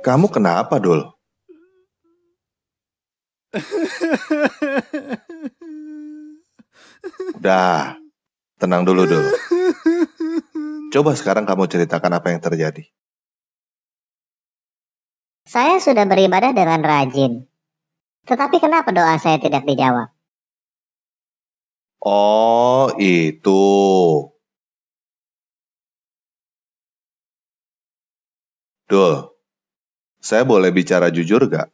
Kamu kenapa, Dul? Udah, tenang dulu, Dul. Coba sekarang kamu ceritakan apa yang terjadi. Saya sudah beribadah dengan rajin. Tetapi kenapa doa saya tidak dijawab? Oh, itu. Dul, saya boleh bicara jujur gak?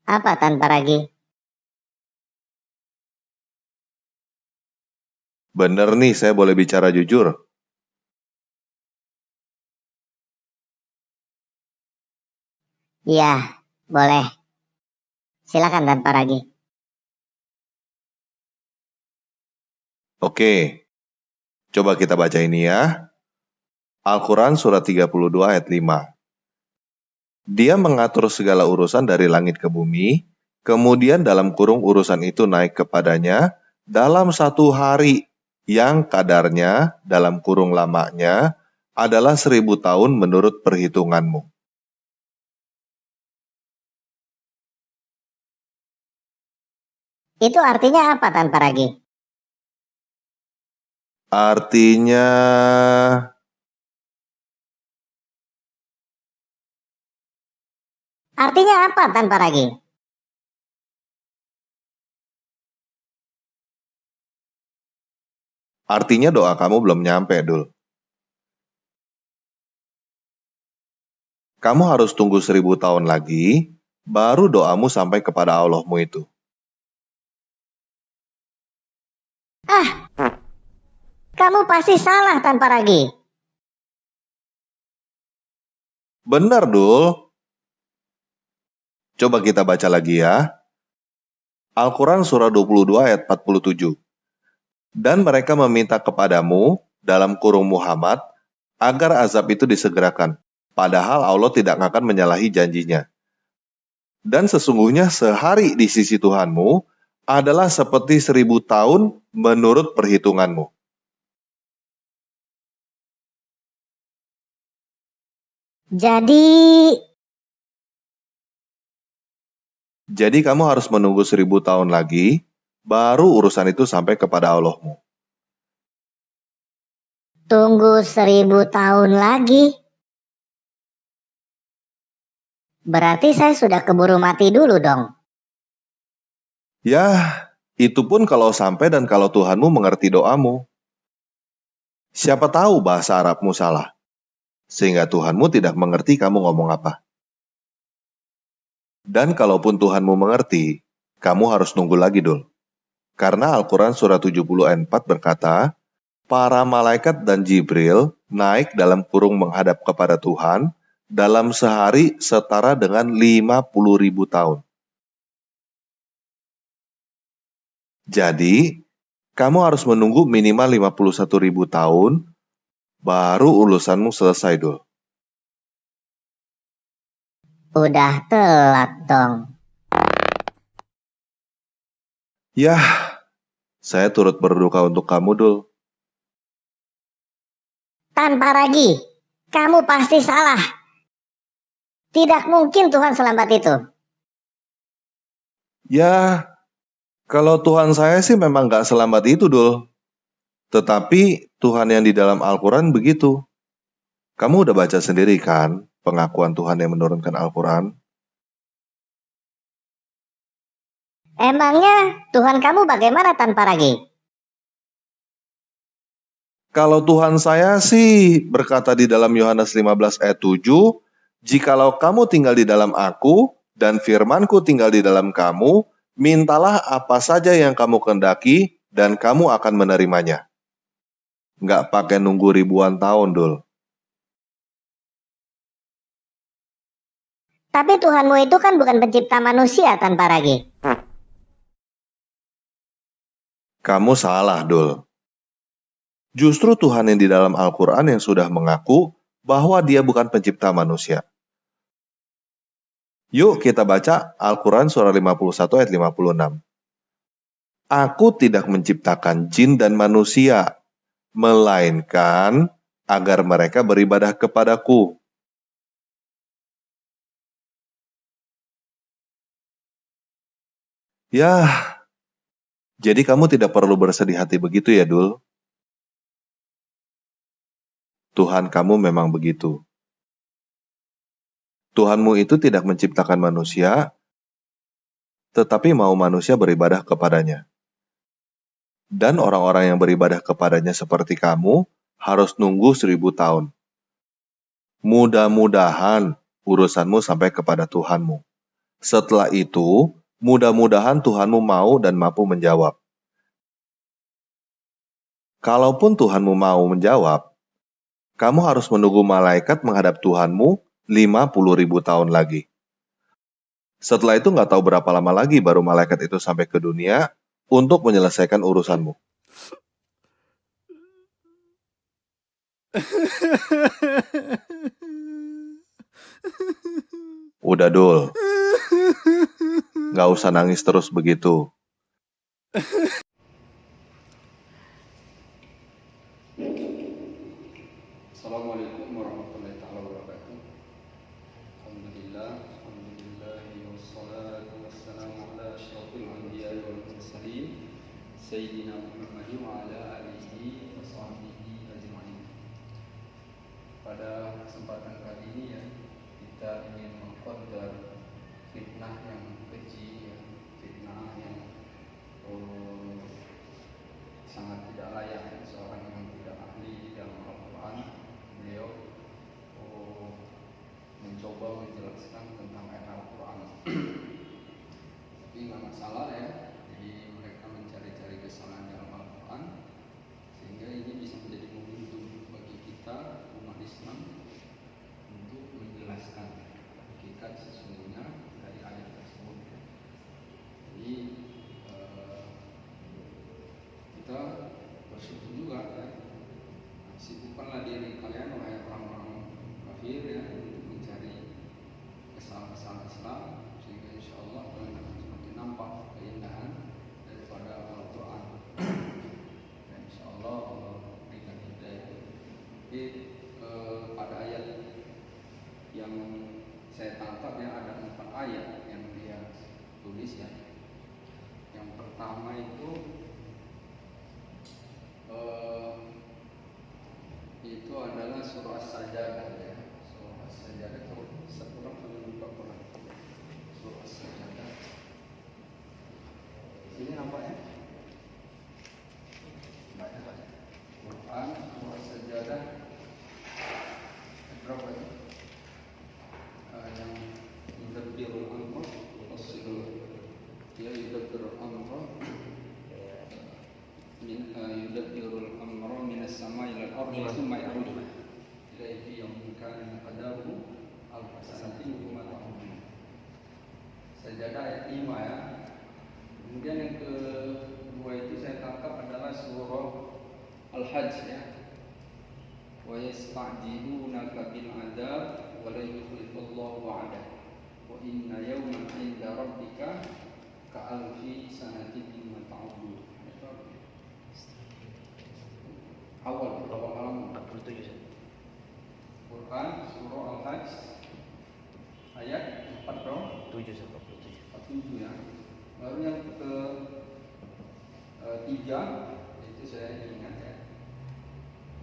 Apa tanpa ragi? Bener nih, saya boleh bicara jujur. Iya, boleh. Silakan tanpa ragi. Oke, coba kita baca ini ya. Al-Quran surat 32 ayat 5. Dia mengatur segala urusan dari langit ke bumi, kemudian dalam kurung urusan itu naik kepadanya dalam satu hari yang kadarnya dalam kurung lamanya adalah 1000 tahun menurut perhitunganmu. Itu artinya apa tanpa ragi? Artinya, Artinya apa tanpa ragi? artinya doa kamu belum nyampe, Dul. Kamu harus tunggu 1000 tahun lagi, baru doamu sampai kepada Allahmu itu. Kamu pasti salah tanpa ragi. Benar, Dul. Coba kita baca lagi ya. Al-Quran surah 22 ayat 47. Dan mereka meminta kepadamu dalam kurung Muhammad agar azab itu disegerakan. Padahal Allah tidak akan menyalahi janjinya. Dan sesungguhnya sehari di sisi Tuhanmu adalah seperti 1000 tahun menurut perhitunganmu. Jadi kamu harus menunggu 1000 tahun lagi, baru urusan itu sampai kepada Allahmu. Tunggu 1000 tahun lagi. Berarti saya sudah keburu mati dulu dong. Ya, itu pun kalau sampai dan kalau Tuhanmu mengerti doamu. Siapa tahu bahasa Arabmu salah, sehingga Tuhanmu tidak mengerti kamu ngomong apa. Dan kalaupun Tuhanmu mengerti, kamu harus nunggu lagi, Dul. Karena Al-Quran surah 70 ayat 4 berkata, para malaikat dan Jibril naik dalam kurung menghadap kepada Tuhan dalam sehari setara dengan 50.000 tahun. Jadi, kamu harus menunggu minimal 51.000 tahun, baru urusanmu selesai, Dul. Udah telat dong. Yah, saya turut berduka untuk kamu, Dul. Tanpa ragi, kamu pasti salah. Tidak mungkin Tuhan selambat itu. Ya, kalau Tuhan saya sih memang nggak selambat itu, Dul. Tetapi Tuhan yang di dalam Al-Quran begitu. Kamu udah baca sendiri kan pengakuan Tuhan yang menurunkan Al-Quran? Emangnya Tuhan kamu bagaimana tanpa ragi? Kalau Tuhan saya sih berkata di dalam Yohanes 15 ayat 7, jikalau kamu tinggal di dalam aku dan firmanku tinggal di dalam kamu, mintalah apa saja yang kamu kehendaki dan kamu akan menerimanya. Nggak pakai nunggu ribuan tahun, Dul. Tapi Tuhanmu itu kan bukan pencipta manusia tanpa ragi. Kamu salah, Dul. Justru Tuhan yang di dalam Al-Quran yang sudah mengaku bahwa dia bukan pencipta manusia. Yuk kita baca Al-Quran surah 51 ayat 56. Aku tidak menciptakan jin dan manusia, melainkan agar mereka beribadah kepadaku. Yah, jadi kamu tidak perlu bersedih hati begitu ya, Dul. Tuhan kamu memang begitu. Tuhanmu itu tidak menciptakan manusia, tetapi mau manusia beribadah kepadanya. Dan orang-orang yang beribadah kepadanya seperti kamu harus nunggu 1000 tahun. Mudah-mudahan urusanmu sampai kepada Tuhanmu. Setelah itu, mudah-mudahan Tuhanmu mau dan mampu menjawab. Kalaupun Tuhanmu mau menjawab, kamu harus menunggu malaikat menghadap Tuhanmu 50.000 tahun lagi. Setelah itu nggak tahu berapa lama lagi baru malaikat itu sampai ke dunia untuk menyelesaikan urusanmu. Udah, Dul. Nggak usah nangis terus begitu. Assalamualaikum warahmatullahi wabarakatuh. Alhamdulillah wassalatu wassalamu ala asyrafil anbiya'i wal mursalin sayyidina Muhammadin wa ala alihi wa sahbihi ajma'in. Pada kesempatan kali ini ya, kita ingin mengqaddar fitnah yang keji ya, fitnah yang sangat tidak layak ya, seorang yang tidak ahli dalam Al-Quran. Beliau mencoba menjelaskan tentang ayat Al-Quran. Tapi nggak masalah ya, jadi mereka mencari-cari kesalahan dalam Al-Quran, sehingga ini bisa menjadi momentum bagi kita umat Islam untuk menjelaskan hakikat sesungguhnya dari ayat tersebut. Jadi kita bersyukur juga ya, sibukkanlah diri kalian wahai orang-orang kafir ya, untuk mencari kesalahan-kesalahan Islam, sehingga insya Allah kalian akan semakin nampak keindahan daripada Al-Quran. Dan insya Allah Allah berikan hidayah. Jadi pada ayat yang saya tangkap ya, ada 4 ayat yang dia tulis ya. Yang pertama itu adalah surah As-Sajdah ya. Surah As-Sajdah itu sekurang lupa Quran. Surah As-Sajdah. Sini nampaknya? Banyak. Quran surah As-Sajdah. Berapa itu? Yang yudabbirul amra wasilul. Ya yudabbirul amra yudabbirul amra minas samai ilal ardi tsumma ya'ruju ilaihi yawmin kana qadaruhu alfa sanatin mimma ta'udun. Sajadah ayat 5 ya. Kemudian yang kedua itu saya tangkap adalah surah Al-Hajj ya. Wa yasta'jilunaka bil 'adzab wa la yukhlifullahu wa'dah wa inna yawman 'inda rabbika ka'alfi sanatin mimma ta'udun. Awal halaman 47 Quran surah Al-Hajj ayat 47 ya. Lalu yang ketiga itu saya ingat ya,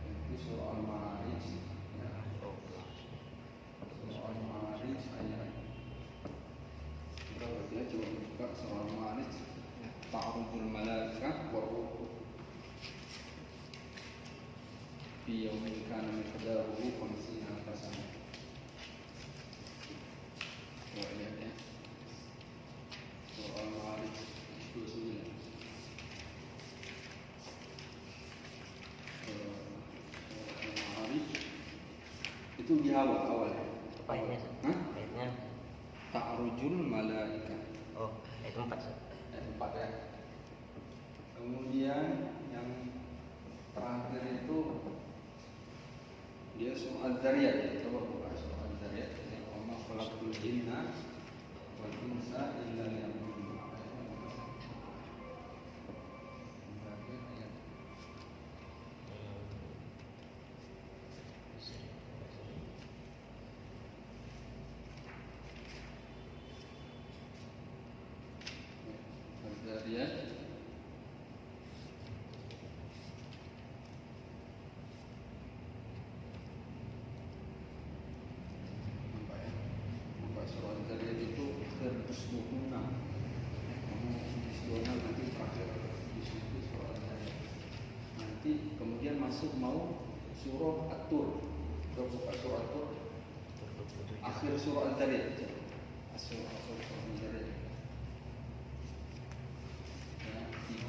itu surah Al-Ma'arij ya. Surah Al-Ma'arij ayat berapa ya, coba buka surah Al-Ma'arij. Ta'rujul malaikah wa ruh fi yawmin kana miqdaruhu 50 alf sanah. Lihat ya. Surah Al-Ma'arij 29. Al-Ma'arij itu di awal ya. Apa ayatnya? Ayatnya Ta'rujul malaikah. oh, ayat 4. Ayat 4 ya. Kemudian yang terakhir itu dia surah Az-Zariyat ya. Coba buka surah Az-Zariyat ya. Wa ma khalaqtul jinna wal insa illa liya'budun. lihat. Buka surah Al-Zariyat itu 126. Kamu visualnya nanti terakhir di situ surah Al-Zariyat. Nanti kemudian masuk mau surah At-Tur. Kita buka surah At-Tur. Akhir surah Al-Zariyat. Surah Al-Zariyat.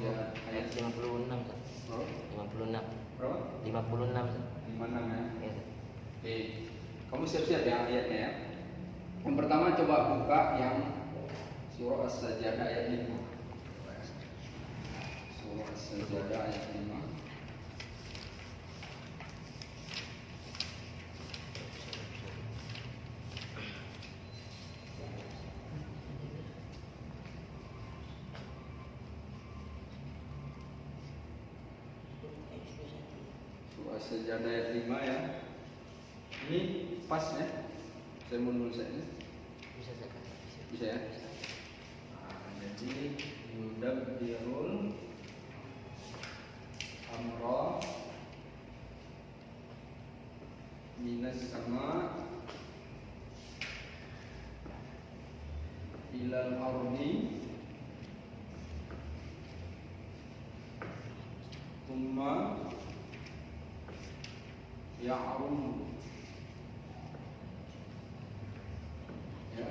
Ya, 3 Ayat 56 kan? Oh, 56. berapa? 56. 56 ya. Ya. Oke, kamu siap-siap ya ayatnya ya. Yang pertama coba buka yang surah As-Sajdah ayat 5. Surah As-Sajdah ayat 5. Surah As-Sajdah ayat 5 ya. Ini pas ya. Saya mau nulis aja. Bisa saya Bisa ya? Jadi yudabbirul amra minas sama ilal ardi thumma ya'rum ya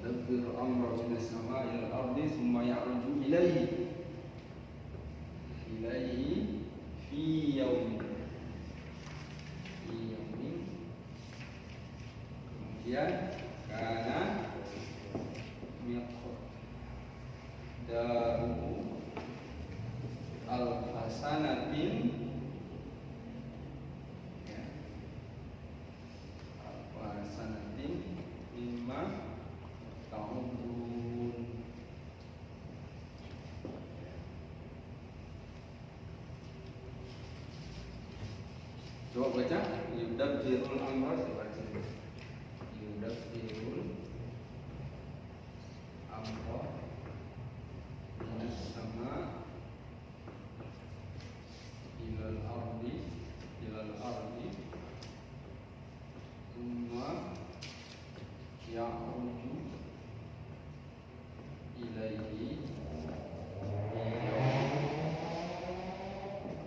dabbir amra minas sama ilal ardi thumma ya'ruju ilaihi fi yaumin kemudian karena miqdaru alfasanatin ya alfasanatin mimma ta'udun. Coba baca yudabbirul amra, baca yudabbirul amra minas sama ilal ardi thumma ya'ruju ilaihi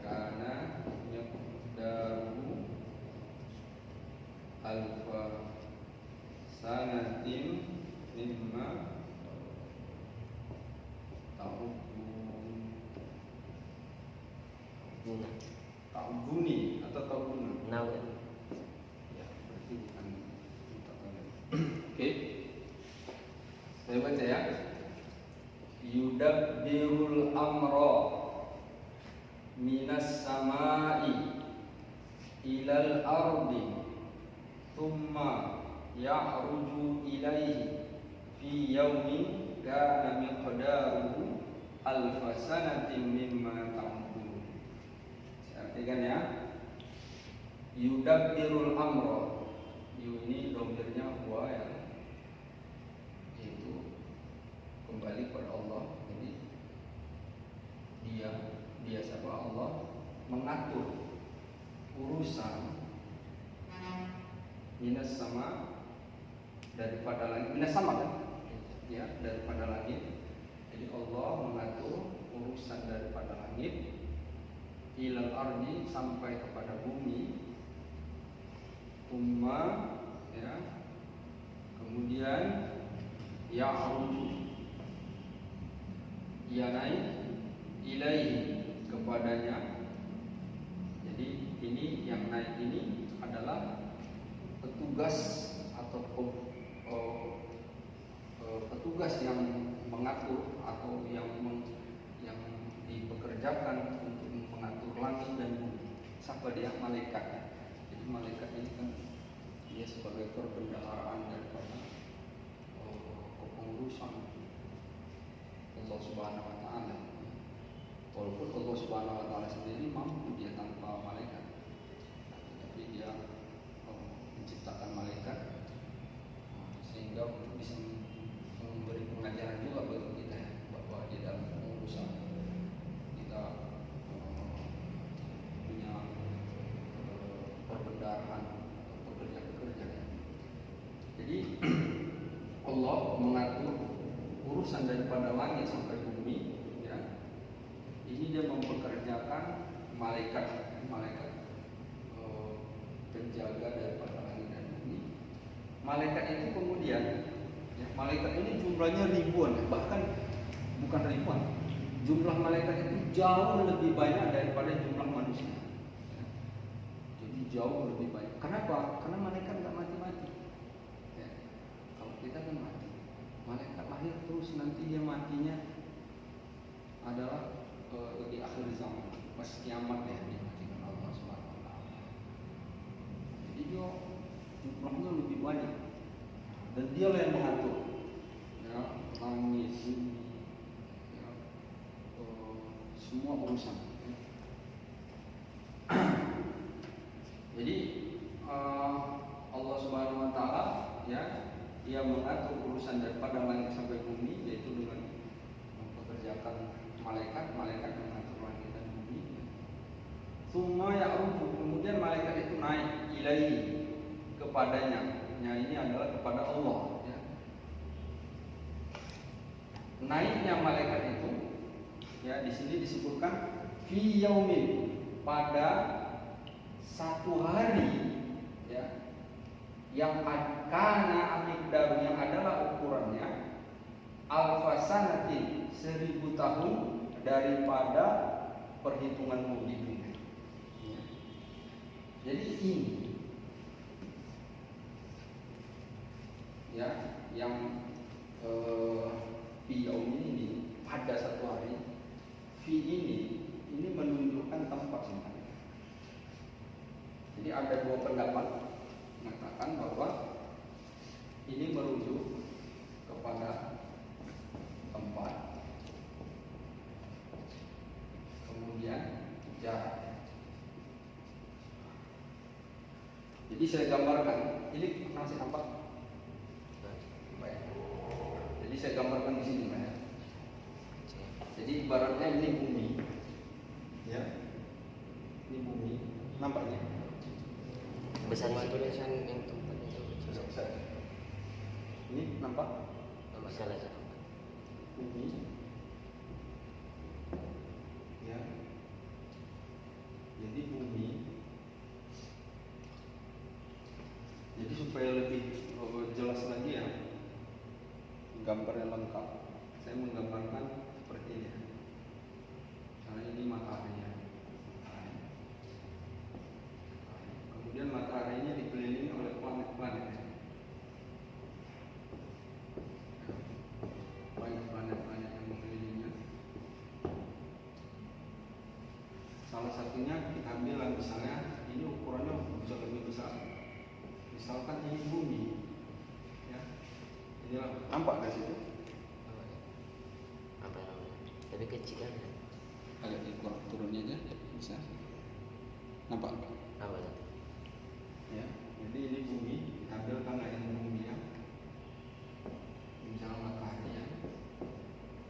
karena miqdaru alfa sanatin mimma Guna. ta'uduni atau ta'uduna. Nau. Ya, berarti bukan. Oke. Saya baca ya. Yudabbirul amra minas samai ilal ardi thumma ya'ruju ilaihi fi yaumin kana miqdaruhu alfa sanatin mimma ta'udun. Saya artikan ya. Yudabbirul amra. Ini domirnya huwa ya, yaitu kembali kepada Allah. Jadi dia siapa? Allah mengatur urusan minas sama daripada langit. Minas sama kan? Ya, daripada langit. Jadi Allah mengatur urusan daripada langit ilal ardi sampai kepada bumi. Umma ya, kemudian ya'ruju ia naik ilaihi kepadanya. Jadi ini yang naik ini adalah petugas atau petugas yang mengatur atau yang dipekerjakan untuk mengatur langit dan bumi. Siapa dia? Malaikat. Jadi malaikat ini kan dia sebagai perbendaharaan daripada kepengurusan Allah Subhanahu wa taala. Walaupun Allah Subhanahu wa taala sendiri mampu dia tanpa malaikat. Tapi dia menciptakan malaikat sehingga bisa memberi pengajaran juga bagi kita ya, bahwa di dalam pengurusan Allah mengatur urusan daripada langit sampai bumi, ya, ini dia mempekerjakan malaikat penjaga daripada langit dan bumi. Malaikat itu kemudian, ya, malaikat ini jumlahnya ribuan, bahkan bukan ribuan. Jumlah malaikat itu jauh lebih banyak daripada jumlah manusia. Ya. Jadi jauh lebih banyak. Kenapa? Karena malaikat nggak mati-mati. Ya. Kalau kita kan mati. Malaikat lahir terus, nanti dia matinya adalah di akhir zaman, pas kiamat ya, dimatikan Allah Subhanahu wa taala. Jadi dia jumlahnya lebih banyak. Dan dialah yang mengatur, ya, langit, bumi, ya, semua urusan. Jadi Allah Subhanahu wa taala, ya, dia mengatur urusan daripada langit sampai bumi, yaitu dengan mempekerjakan malaikat mengatur langit dan bumi. Summa ya'ruju, kemudian malaikat itu naik ilaihi, kepadanya. Nya ini adalah kepada Allah, ya. Naiknya malaikat itu, ya, di sini disebutkan fi yaumin, pada satu hari, ya, yang kana miqdaru, yang adalah ukurannya alfasanatin, 1000 tahun daripada perhitunganmu di dunia. Jadi ini, ya, yang fi yaum ini, pada satu hari, fi ini menunjukkan tempat sebenarnya. Jadi ada dua pendapat mengatakan bahwa ini merujuk kepada tempat, kemudian jarak. Jadi saya gambarkan, ini masih nampak? Baik. Jadi saya gambarkan di sini, ya. Jadi ibaratnya ini bumi, ya, ini bumi, nampaknya? Besar tulisan yang tempat itu Besar. Ini nampak? besar aja. Bumi, ya. Jadi bumi. Jadi supaya lebih jelas lagi, ya, gambarnya lengkap, saya menggambarkan seperti ini. Karena ini mataharinya. Kemudian mataharinya dikelilingi oleh planet-planet. Banyak planet-planet yang mengelilinginya. Salah satunya kita ambil, misalnya ini ukurannya bisa lebih besar. Misalkan ini bumi, ya, inilah, nampak dari situ? Apa namanya? Tapi kecil kan? Agak dikurang turunnya aja, bisa. Nampak? Apa itu? Ya, jadi ini bumi, kita ambil karena ini bumi, ya. Misalnya matahari, ya.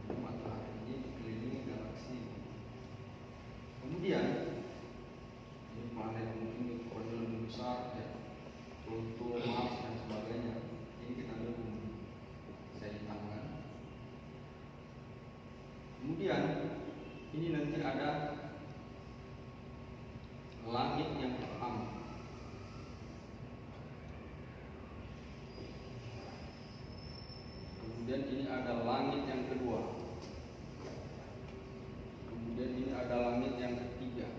Jadi matahari ini dikelilingi galaksi. Kemudian ini planet mungkin ukurannya lebih besar, ya. Pluto, Mars dan sebagainya. Ini kita ambil bumi, saya ditangkan. Kemudian ini nanti ada langit yang pertama. Kemudian ini ada langit yang kedua. Kemudian ini ada langit yang ketiga.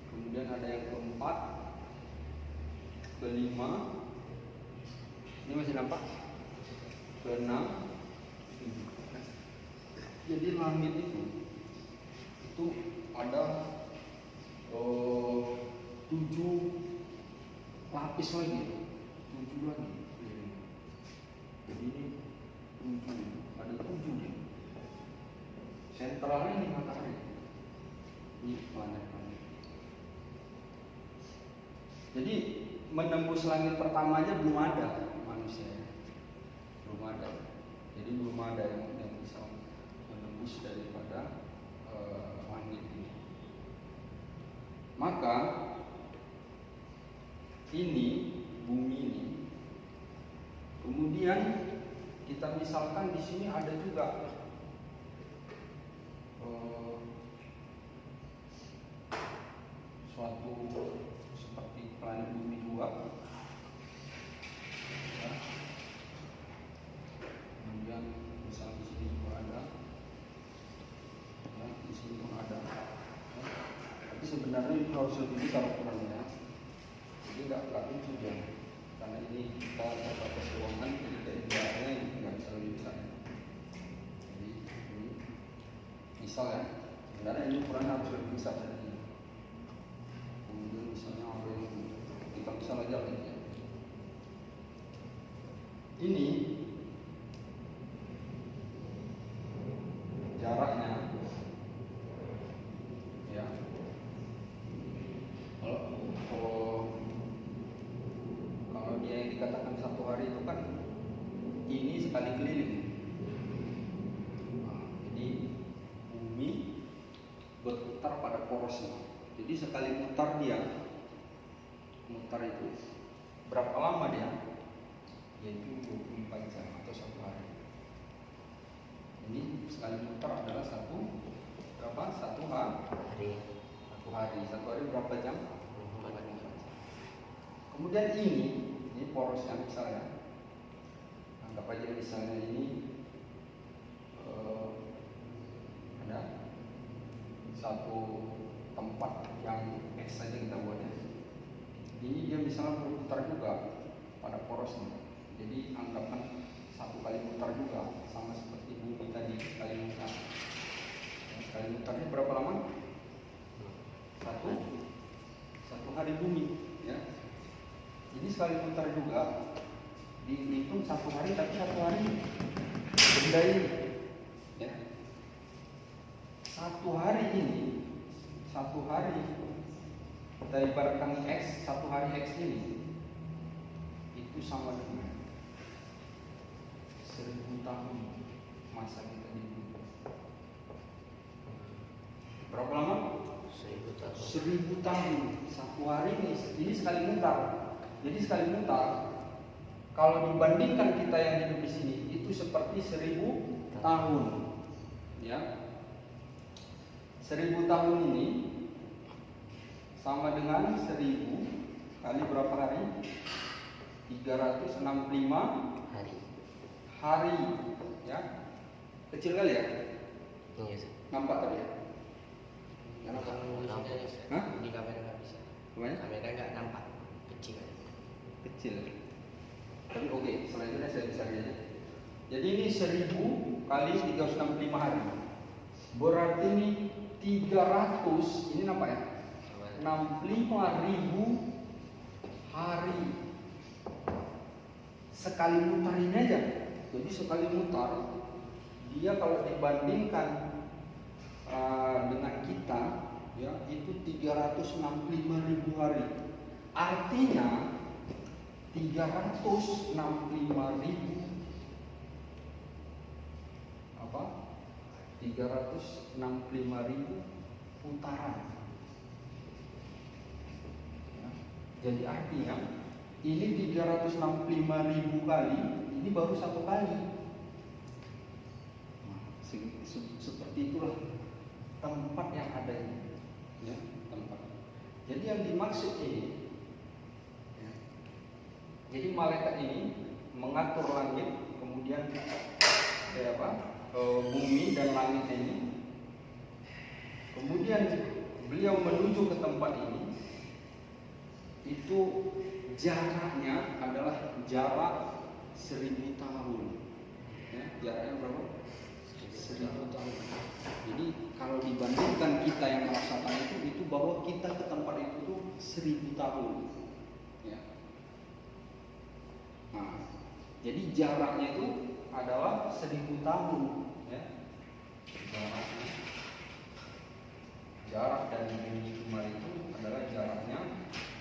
Kemudian ada yang keempat, kelima. Ini masih nampak? Keenam, tujuh. Jadi langit itu ada 7 lapis lagi, 7 lagi. Jadi ini 7, ada 7 nih. Sentralnya ini matahari, ini planet-planet. Jadi menembus langit pertamanya belum ada manusia, belum ada. Jadi belum ada yang bisa menembus daripada langit ini. Maka ini bumi ini kemudian kita misalkan di sini ada juga suatu seperti planet bumi 2, ya. Kemudian misal di sini juga ada, ya, di sini pun ada, ya. Tapi sebenarnya itu harus lebih besar ukurannya, jadi nggak lucu ya, karena ini kita terbatas ruangan, jadi keindahannya nggak bisa lebih besar. Jadi ini misal ya, sebenarnya ini ukurannya harus lebih besar dari ini. Kemudian misalnya ada yang kita misal aja lagi ya. Ini jaraknya, ya. Kalau dia yang dikatakan 1 hari itu kan ini sekali keliling. Nah, jadi bumi berputar pada porosnya. Jadi sekali mutar itu berapa lama dia? Yaitu 24 jam atau 1 hari. Ini sekali mutar adalah satu hari. 1 hari berapa jam? 24 jam. Kemudian ini poros yang misalnya, anggap aja misalnya ini ada satu tempat yang X saja kita buatnya. Ini dia misalnya berputar juga pada porosnya. Jadi anggapkan 1 kali mutar juga, sama seperti bumi tadi sekali mutar. Sekali mutarnya berapa lama? Satu hari bumi, ya. Ini sekali mutar juga dihitung 1 hari, tapi 1 hari benda ini, ya. 1 hari ini, 1 hari kita ibaratkan X, 1 hari X ini itu sama dengan 1000 tahun masa kita di bumi. Berapa lama? 1000 tahun. 1000 tahun. 1 hari ini sekali mutar. Jadi sekali mutar, kalau dibandingkan kita yang hidup di sini itu seperti 1000 tahun. Ya. 1000 tahun ini sama dengan 1000 kali berapa hari? 365 hari, ya. Kecil kali ya? Iya sih. Nampak tadi ya? Nampak. Hah? Di kamera nggak bisa. Gimana? Kamera nggak nampak. Kecil. Tapi oke, selanjutnya saya bisa lihat. Jadi ini 1000 kali 365 hari. Berarti ini 300, ini nampak ya? 65.000 hari. Sekali mutar ini aja. Jadi sekali mutar, dia kalau dibandingkan dengan kita, ya, itu 365.000 hari. Artinya 365.000 putaran. Ya. Jadi artinya ini 365.000 kali, ini baru 1 kali. Nah, seperti itulah tempat yang ada ini, ya, tempat. Jadi yang dimaksud ini, ya, jadi malaikat ini mengatur langit, kemudian bumi dan langit ini, kemudian beliau menuju ke tempat ini. Itu jaraknya adalah jarak 1000 tahun. Ya, jaraknya berapa? 1000 tahun. Jadi kalau dibandingkan kita yang merasakan itu bahwa kita ke tempat itu tuh 1000 tahun. Ya. Nah, jadi jaraknya itu adalah 1000 tahun. Ya. Jarak dari bumi ke Mars itu adalah jaraknya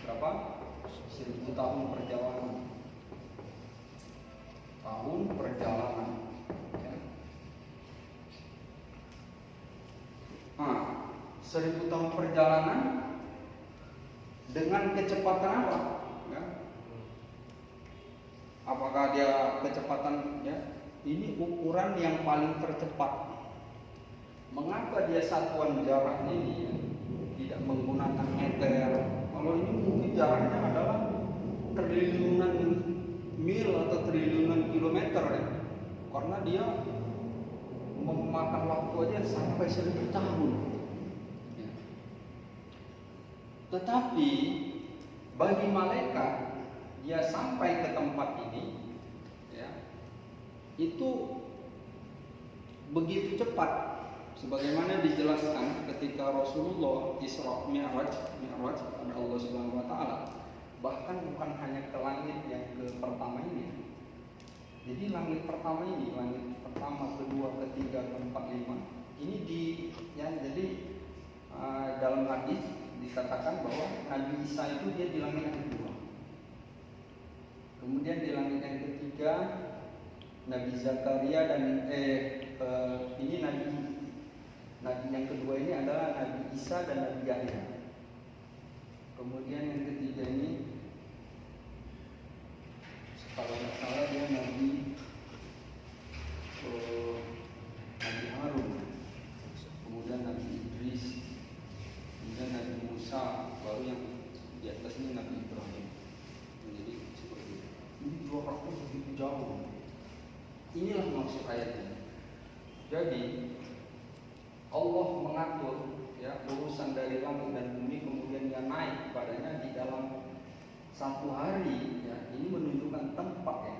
berapa? 1000 tahun perjalanan. Tahun perjalanan. Ya. Nah, 1000 tahun perjalanan dengan kecepatan apa? Ya. Apakah dia kecepatan, ya, ini ukuran yang paling tercepat. Mengapa dia satuan jaraknya ini ya, tidak menggunakan meter? Kalau ini mungkin jaraknya adalah triliunan mil atau triliunan kilometer ya. Karena dia memakan waktu aja sampai 1000 tahun. Ya. Tetapi bagi malaikat dia sampai ke tempat ini ya, itu begitu cepat. Sebagaimana dijelaskan ketika Rasulullah Isra Mi'raj pada Allah Subhanahu wa taala, bahkan bukan hanya ke langit yang ke pertama ini. Jadi langit pertama ini, langit pertama, kedua, ketiga, keempat, lima, ini jadi dalam hadis dikatakan bahwa Nabi Isa itu dia di langit yang kedua. Kemudian di langit yang ketiga Nabi Zakaria dan ini Nabi yang kedua ini adalah Nabi Isa dan Nabi Yahya. Kemudian yang ketiga ini kalau nggak salah dia Nabi Harun. Kemudian Nabi Idris, kemudian Nabi Musa, baru yang di atas ini Nabi Ibrahim. Jadi seperti itu. Ini jaraknya begitu jauh. Inilah maksud ayatnya. Jadi Allah mengatur ya urusan dari langit dan bumi, kemudian dia naik kepadanya di dalam satu hari ya. Ini menunjukkan tempat ya,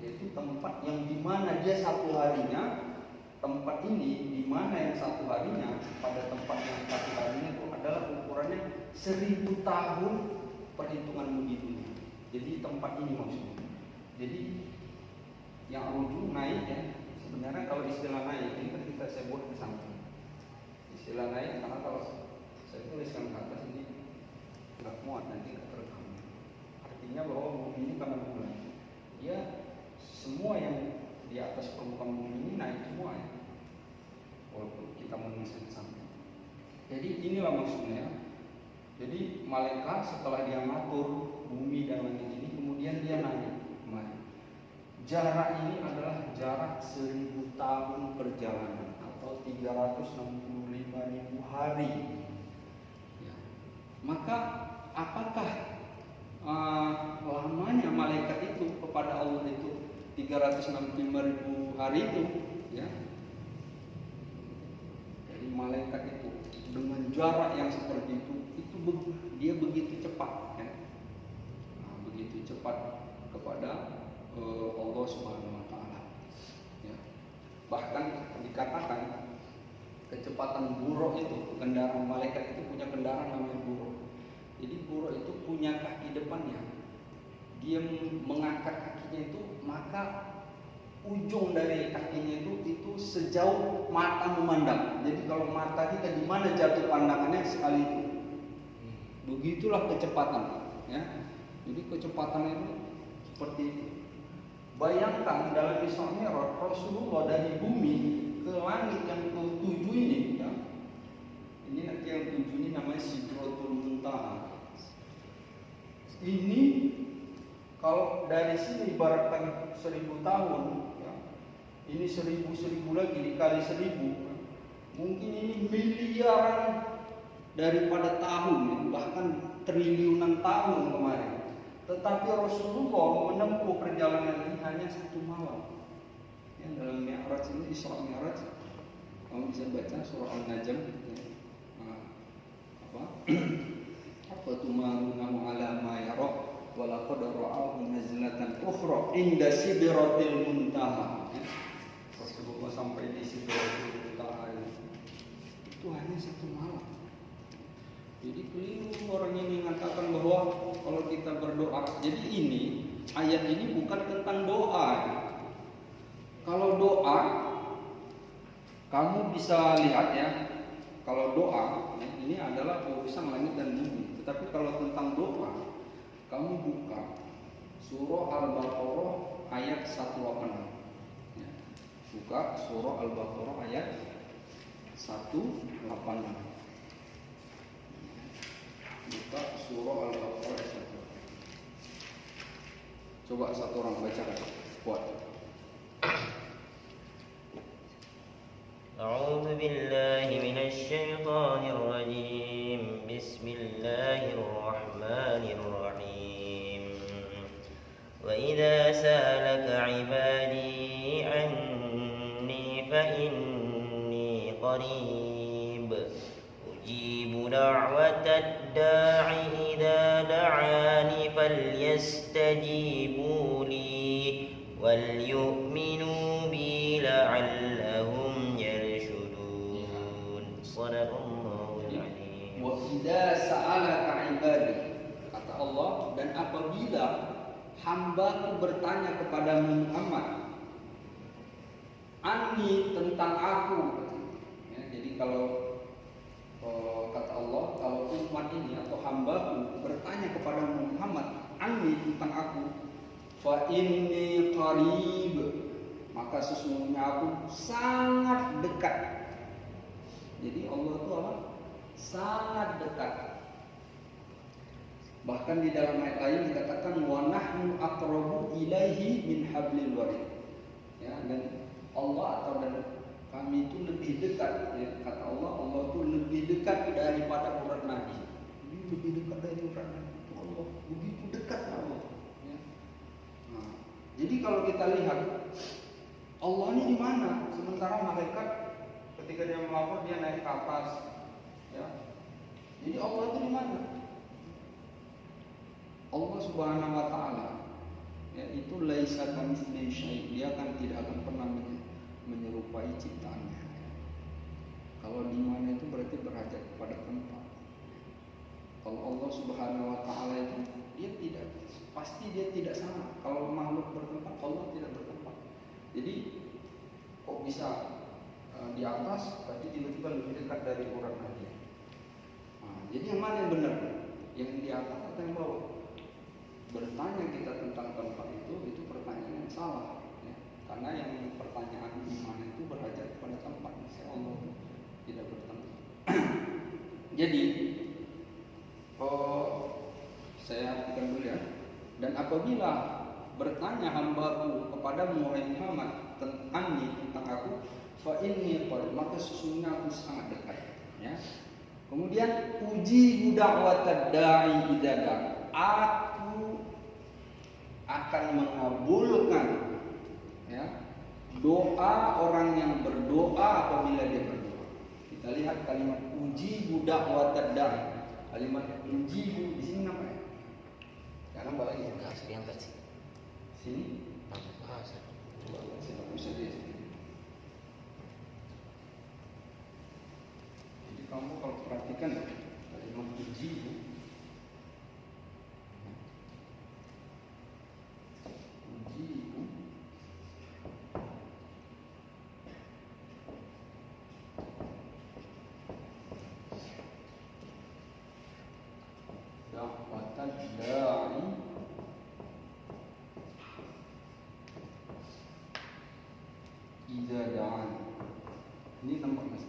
yaitu tempat yang dimana dia satu harinya, tempat ini dimana yang satu harinya pada tempat yang satu harinya itu adalah ukurannya 1000 tahun perhitungan di dunia. Jadi tempat ini maksudnya. Jadi yang ujung naik ya, sebenarnya kalau istilah naik ini kan kita sebut di samping. Istilah naik karena kalau saya tuliskan ke atas ini nggak muat, nanti nggak terekam. Artinya bahwa bumi ini karena bulan, dia semua yang di atas permukaan bumi ini naik semua ya, walaupun kita menuliskan ke samping. Jadi inilah maksudnya. Jadi malaikat setelah dia ngatur bumi dan langit ini, kemudian dia naik kemari. Jarak ini adalah jarak 1000 tahun perjalanan atau 365.000 hari. Ya. Maka apakah lamanya malaikat itu kepada Allah itu 365.000 hari itu? Ya. Jadi malaikat itu dengan jarak yang seperti itu dia begitu cepat. Ya. Nah, begitu cepat kepada Allah Subhanahu wa taala. Ya. Bahkan dikatakan kecepatan buruk itu, kendaraan malaikat itu punya kendaraan namanya buruk. Jadi buruk itu punya kaki depannya. Dia mengangkat kakinya itu, maka ujung dari kakinya itu sejauh mata memandang. Jadi kalau mata kita di mana jatuh pandangannya sekali itu. Begitulah kecepatan, ya. Jadi kecepatan itu seperti itu. Bayangkan dalam Isra Mi'raj Rasulullah dari bumi ke langit yang ke-7 ini ya. Ini nanti yang 7 ini namanya Sidratul Muntaha. Ini kalau dari sini ibaratkan 1000 tahun ya. Ini 1000 lagi dikali 1000. Mungkin ini miliaran daripada tahun ya. Bahkan triliunan tahun kemarin. Tetapi Rasulullah menempuh perjalanan ini hanya 1 malam. Yang dalam Mi'raj ini, Isra Mi'raj, kamu bisa baca surah Al-Najm. Apa tumarunahu ala ma yara wa laqad ra'ahu nazlatan ukhra inda sidratil muntaha. Rasulullah sampai di sidratil muntaha itu hanya 1 malam. Jadi keliru orang ini mengatakan bahwa kalau kita berdoa. Jadi ini ayat ini bukan tentang doa. Kalau doa, kamu bisa lihat ya. Kalau doa ini adalah urusan langit dan bumi. Tetapi kalau tentang doa, kamu buka surah Al-Baqarah ayat 186. Ya. Buka surah Al-Baqarah ayat 186. Buka surah Al-Baqarah ayat 1. Coba satu orang baca kuat. أعوذ بالله من الشيطان الرجيم. بسم الله الرحمن الرحيم. وإذا سألك عبادي عني فإني قريب أجيب دعوة الداع إذا دعاني فليستجيبوا لي وليؤمنوا بي لعلهم يرشدون. صدق الله العظيم. Wa idza sa'alaka ibadi, kata Allah, dan apabila hambaku bertanya kepada Muhammad, anni, tentang aku. Ya, jadi kalau kata Allah, kalau umat ini atau hambaku bertanya kepada Muhammad, anni, tentang aku, fa inni qarib, maka sesungguhnya aku sangat dekat. Jadi Allah itu apa? Sangat dekat. Bahkan di dalam ayat lain dikatakan wa nahnu aqrabu ilaihi min hablil warid. Ya, dan Allah atau dan kami itu lebih dekat, ya, kata Allah, Allah itu lebih dekat daripada urat nadi. Ini lebih dekat dari urat nadi. Itu Allah, begitu dekat Allah. Ya. Nah, jadi kalau kita lihat Allah ini di mana? Sementara malaikat ketika dia melapor dia naik ke atas. Ya. Jadi Allah itu di mana? Allah Subhanahu wa taala, ya, itu laisa kamitslihi syai', dia kan tidak akan pernah menyerupai ciptaannya. Kalau di mana itu berarti berhajat kepada tempat. Kalau Allah Subhanahu wa taala itu dia tidak sama. Kalau makhluk bertempat, Allah tidak bertempat. Jadi kok bisa di atas berarti tiba-tiba lebih dekat dari urat nadi. Nah, jadi yang mana yang benar? Yang di atas atau yang bawah? Bertanya kita tentang tempat itu pertanyaan yang salah, ya. Karena yang pertanyaan iman itu berhajat kepada tempat. Saya Allah tidak bertempat. Jadi saya artikan dulu ya. Dan apabila bertanya hambaku kepada Muhammad tentang aku, fa inni qarib, maka sesungguhnya aku sangat dekat. Ya. Kemudian uji da'watad da'i idza da'a, aku akan mengabulkan, ya, doa orang yang berdoa apabila dia berdoa. Kita lihat kalimat uji da'watad da'i. Kalimat uji di sini apa ya? Sekarang balik ya. Enggak usah diangkat sih. Sini. Ah, Coba saya bisa dia sini. Jadi kamu kalau perhatikan ya, kalimat uji da'watad da'i idza da'an. Ini nampak Mas.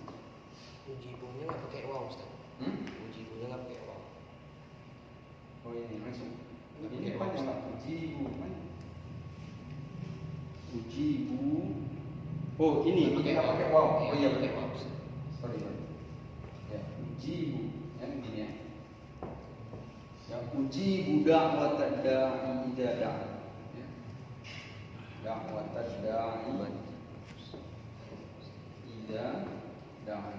Uji ibunya nggak pakai waw, Ustaz. Uji ibunya nggak pakai waw. Oh ini langsung. Nggak Ini pakai panjang waw, lah. Ujibu kan. Ujibu. Oh ini kita pakai waw. Oh iya pakai betul. waw, Ustaz. Sorry. Ya ujibu. Ya begini ya. Ya ujibu da'watad da'i idza da'a. Ya. Da'watad da'i idza da'a.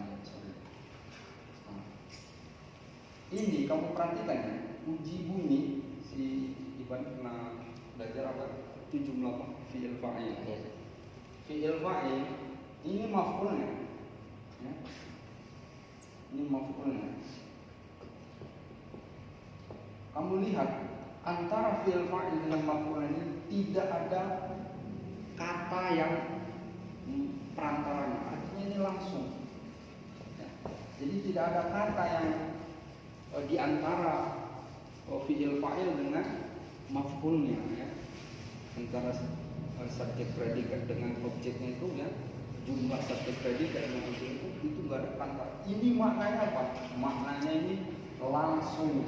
Ini kamu perhatikan ya, uji bunyi si Iban pernah belajar apa? Itu jumlah apa? Fi'il fa'il. Iya. Fi'il fa'il ini maf'ulnya. Ya. Ini maf'ulnya. Kamu lihat antara fi'il fa'il dengan maf'ul ini tidak ada kata yang perantaranya. Artinya ini langsung. Ya. Jadi tidak ada kata yang di antara fi'il fa'il dengan maf'ulnya, ya. Antara subjek predikat dengan objeknya itu, ya, jumlah subjek predikat dengan objek itu enggak ada kata. Ini maknanya apa? Maknanya ini langsung.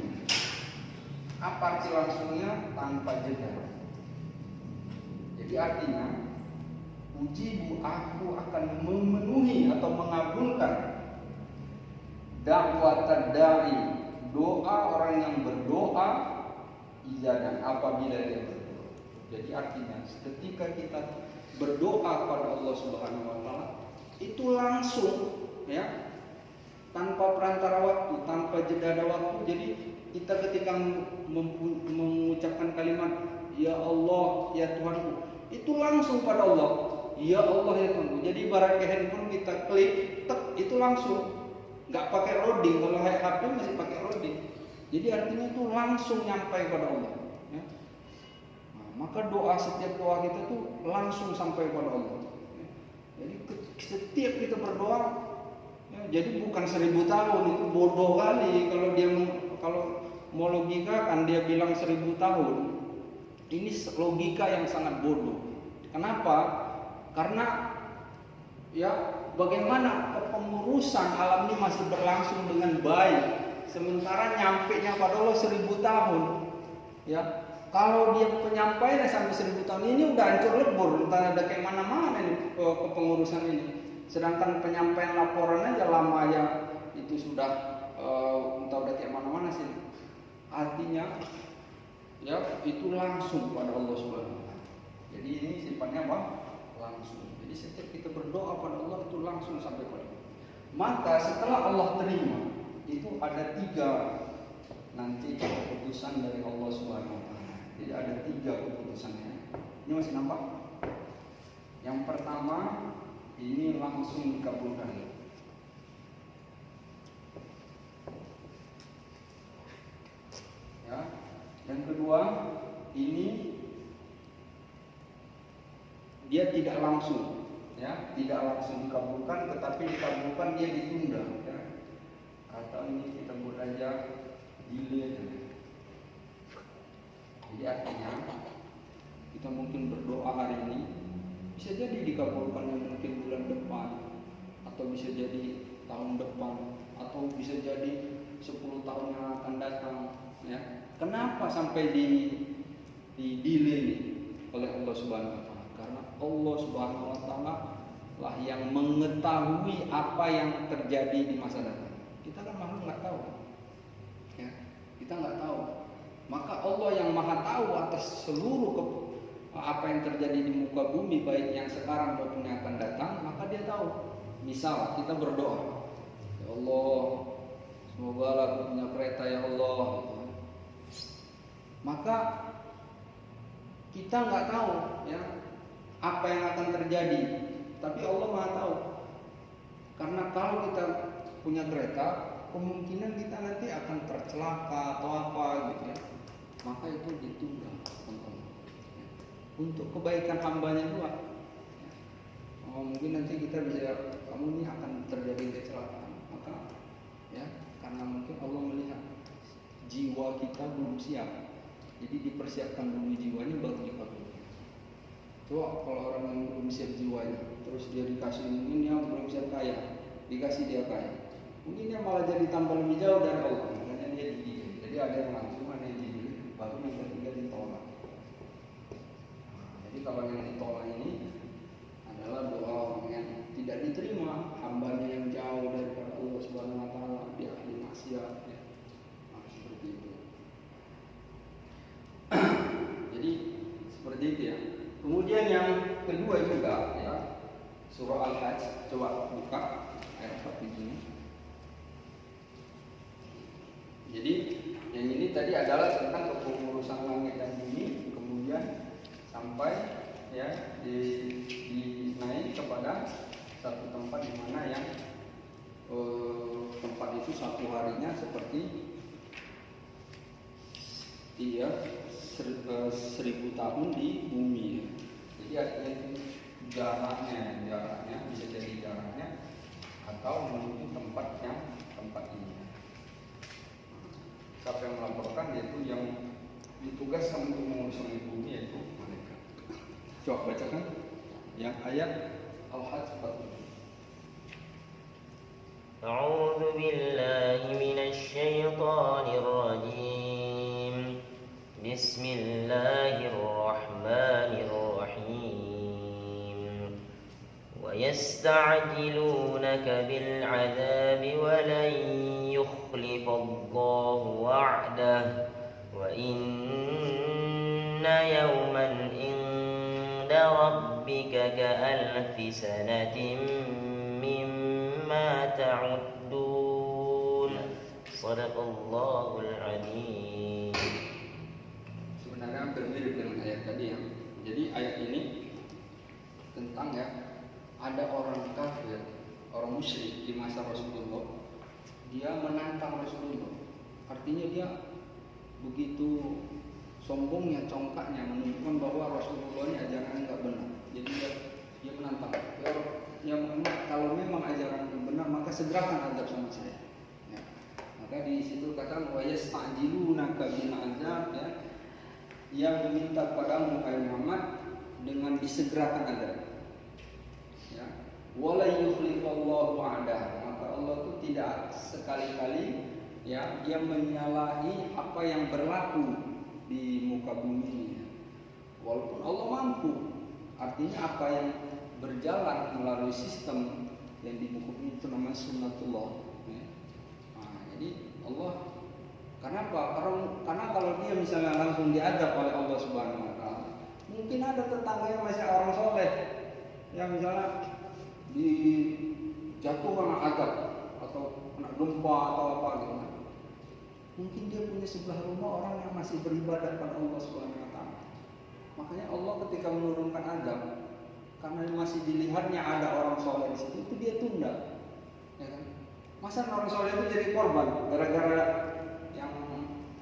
Apa arti langsungnya? Tanpa jeda. Jadi artinya ujibu, aku akan memenuhi atau mengabulkan da'watad da'i, doa orang yang berdoa, dan apabila dia berdoa. Jadi artinya ketika kita berdoa kepada Allah Subhanahu wa taala itu langsung, ya, tanpa perantara waktu, tanpa jeda waktu. Jadi kita ketika mengucapkan kalimat ya Allah, ya Tuhanku, itu langsung pada Allah. Ya Allah, ya Tuhanku. Jadi ibarat ke handphone kita klik, tek, itu langsung. Nggak pakai loading. Kalau HP masih pakai loading. Jadi artinya itu langsung nyampai pada Allah. Ya. Nah, maka setiap doa kita tuh langsung sampai pada Allah. Ya. Jadi setiap kita berdoa, ya, jadi bukan 1000 tahun, itu bodoh kali kalau mau logika kan dia bilang 1000 tahun. Ini logika yang sangat bodoh. Kenapa? Karena ya bagaimana kepengurusan alam ini masih berlangsung dengan baik, sementara nyampenya pada Allah 1000 tahun. Ya, kalau dia penyampaiannya sampai 1000 tahun ini udah hancur lebur, entah ada kayak mana-mana ini kepengurusan ini. Sedangkan penyampaian laporan aja lama ya, itu sudah entah udah kayak mana-mana sih. Artinya ya itu langsung pada Allah Subhanahu wa taala. Jadi ini sifatnya apa? Langsung. Jadi setiap kita berdoa pada Allah itu langsung sampai pada Allah. Maka setelah Allah terima, itu ada 3 nanti keputusan dari Allah Subhanahu wa taala. Jadi ada 3 keputusannya. Ini masih nampak? Yang pertama ini langsung dikabulkan. Ya. Yang kedua, ini dia tidak langsung, ya, tidak langsung dikabulkan, tetapi dikabulkan dia ditunda, ya. Atau ini kita buat aja delay. Jadi artinya kita mungkin berdoa hari ini bisa jadi dikabulkannya mungkin bulan depan, atau bisa jadi tahun depan, atau bisa jadi 10 tahun yang akan datang, ya. Kenapa sampai di delay oleh Allah Subhanahu wa taala? Karena Allah Subhanahu wa taala lah yang mengetahui apa yang terjadi di masa datang. Kita kan makhluk nggak tahu, ya, kita nggak tahu. Maka Allah yang maha tahu atas seluruh apa yang terjadi di muka bumi, baik yang sekarang maupun yang akan datang, maka dia tahu. Misal kita berdoa, ya Allah, semoga aku punya kereta ya Allah. Maka kita nggak tahu, ya, apa yang akan terjadi, tapi Allah maha tahu. Karena kalau kita punya kereta, kemungkinan kita nanti akan tercelaka atau apa gitu, ya. Maka itu ditunda, teman-teman, ya. Untuk kebaikan hambanya juga. Oh, mungkin nanti kita bisa, kamu ini akan terjadi kecelakaan, maka ya karena mungkin Allah melihat jiwa kita belum siap. Jadi dipersiapkan dulu jiwanya baru dikabulkan. Coba kalau orang yang belum siap jiwanya, terus dia dikasih mungkin yang belum siap kaya, dikasih dia kaya, mungkin dia malah jadi tambah lebih jauh dari Allah. Makanya dia dididik. Jadi ada yang langsung, ada yang dididik, baru yang ketiga ditolak. Jadi kalau yang ditolak ini adalah doa orang yang tidak diterima, hambanya yang jauh daripada Allah Subhanahu wa taala, dia ahli maksiat, ya. Seperti itu. Jadi seperti itu, ya. Kemudian yang kedua juga, ya, surah Al-Hajj, coba buka ayat 47. Jadi yang ini tadi adalah tentang kepengurusan langit dan bumi, kemudian sampai, ya, dinaik kepada satu tempat di mana yang tempat itu satu harinya seperti 1000 tahun di bumi, ya. Jadi artinya itu jaraknya bisa jadi jaraknya atau menuju tempat ini. Siapa yang melaporkan, yaitu yang ditugaskan untuk mengurus langit bumi, yaitu malaikat. Coba bacakan yang ayat Al-Hajj 47. أعوذ بالله من الشيطان الرجيم بسم الله الرحمن الرحيم يستعجلونك بالعذاب ولن يخلف الله وعده وإن يوما عند ربك كألف سنة مما تعدون صدق الله العظيم. Sebenarnya hampir mirip dengan ayat tadi ya. Jadi ayat ini tentang ya ada orang kafir, orang musyrik di masa Rasulullah, dia menantang Rasulullah. Artinya dia begitu sombongnya, congkaknya menunjukkan bahwa Rasulullah ini ajarannya enggak benar. Jadi dia menantang. Ya Muhammad, kalau memang ajaran yang benar maka segerakan azab sama saya. Ya. Maka di situ kata wa yasta'jilunaka bil azab ya. Yang meminta padamu hai Muhammad dengan disegerakan azab. Ya. Wala yukhlifallahu wa'dah. Maka Allah itu tidak sekali-kali ya dia menyalahi apa yang berlaku di muka bumi ini. Walaupun Allah mampu. Artinya apa yang berjalan melalui sistem yang di muka bumi itu namanya sunnatullah. Ya. Nah, jadi Allah kenapa? Karena kalau dia misalnya langsung diadab oleh Allah Subhanahu wa taala, mungkin ada tetangganya masih orang soleh yang misalnya dijatuhkan azab atau kena gempa atau apa gitu. Mungkin dia punya sebelah rumah orang yang masih beribadah pada Allah Subhanahu wa taala. Makanya Allah ketika menurunkan azab karena masih dilihatnya ada orang soleh di situ, itu dia tunda. Ya kan? Masa orang soleh itu jadi korban gara-gara yang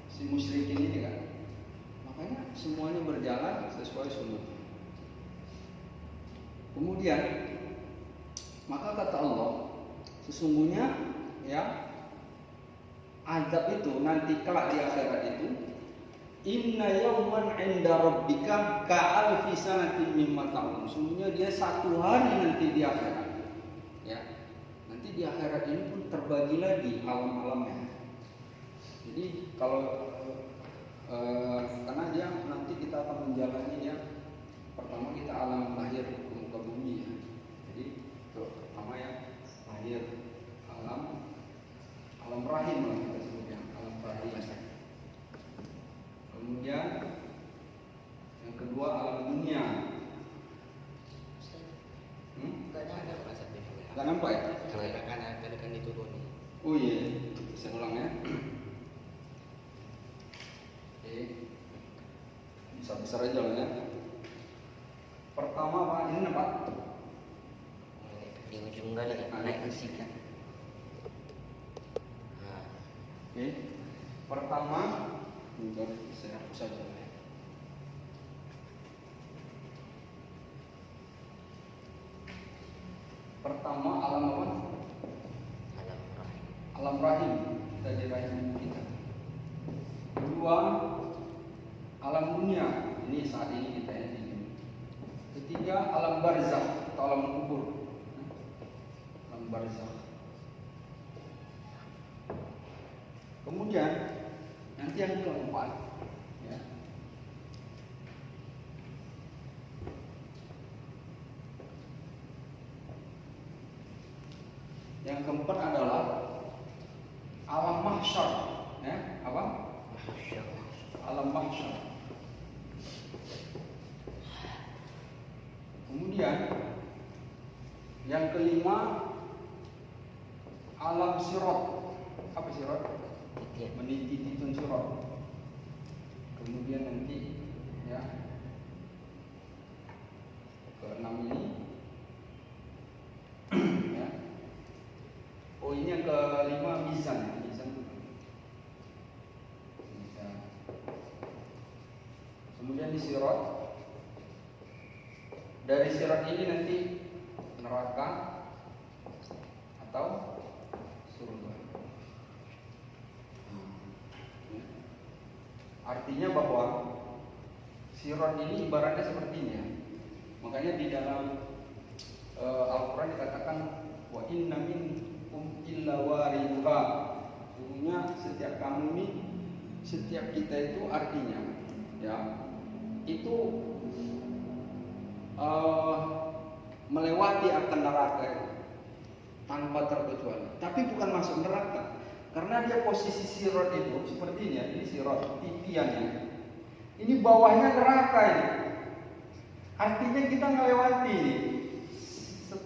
si musyrikin ini kan? Makanya semuanya berjalan sesuai sunnah. Kemudian maka kata Allah, sesungguhnya ya azab itu nanti kelak di akhirat itu inna yawman 'inda rabbika ka'alfi sanatin mimma ta'udun. Sesungguhnya dia satu hari nanti di akhirat. Ya. Nanti di akhirat ini pun terbagi lagi alam-alamnya. Jadi kalau karena dia nanti kita akan menjalani ya pertama kita alam lahir ke muka bumi ya. Jadi pertama ya lahir alam rahim lah kita sebutnya, alam rahim. Kemudian yang kedua alam dunia. Gak nampak ya? Kan diturun. Oh iya, saya ulang ya. Oke, besar aja lah ya. Pertama Pak, ini apa? Di ujung kali naik ke sini. Oke, pertama, bentar, saya hapus saja. Pertama alam apa? Alam rahim. Kita di rahim kita. Kedua alam dunia. Ini saat ini kita yang ini. Ketiga alam barzakh atau alam kubur. Alam barzakh. Kemudian nanti yang keempat, ya. Yang keempat adalah alam mahsyar, ya, apa? Alam mahsyar. Kemudian yang kelima alam sirat. Apa sirat? Meniti titun sirat. Kemudian nanti ya keenam ini ya. Oh ini yang kelima mizan. Kemudian di sirat. Dari sirat ini nanti neraka atau surga. Artinya bahwa sirat ini ibaratnya sepertinya. Makanya di dalam Al-Quran dikatakan wa inna minkum illa waridha. Sesungguhnya setiap kamu ini, setiap kita itu artinya ya itu melewati akan neraka itu tanpa terkecuali. Tapi bukan masuk neraka, karena dia posisi sirot itu seperti ini ya. Ini sirot titiannya. Ini bawahnya neraka ini. Artinya kita melewati ini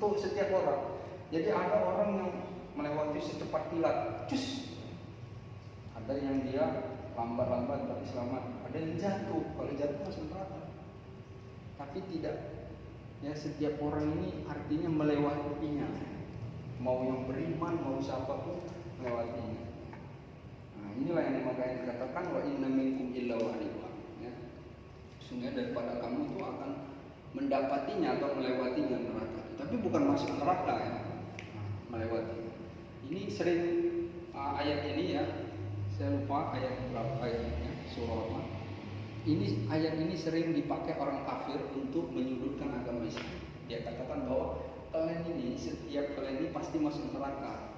setiap orang. Jadi ada orang yang melewati secepat kilat, cus. Ada yang dia lambat-lambat tapi selamat. Ada yang jatuh, kalau jatuh masuk neraka. Tapi tidak. Ya, setiap orang ini artinya melewatinya. Mau yang beriman, mau siapapun melewatinya. Nah, inilah yang makanya dikatakan wa inna minkum illa waridha. Ya. Sungguh daripada kamu itu akan mendapatinya atau melewatinya neraka. Tapi bukan masuk neraka ya. Melewati. Ini sering ayat ini ya. Saya lupa ayat berapa ayatnya, surah apa. Ini ayat ini sering dipakai orang kafir untuk menyudutkan agama Islam. Dia katakan bahwa kalian ini, setiap kalian ini pasti masuk neraka.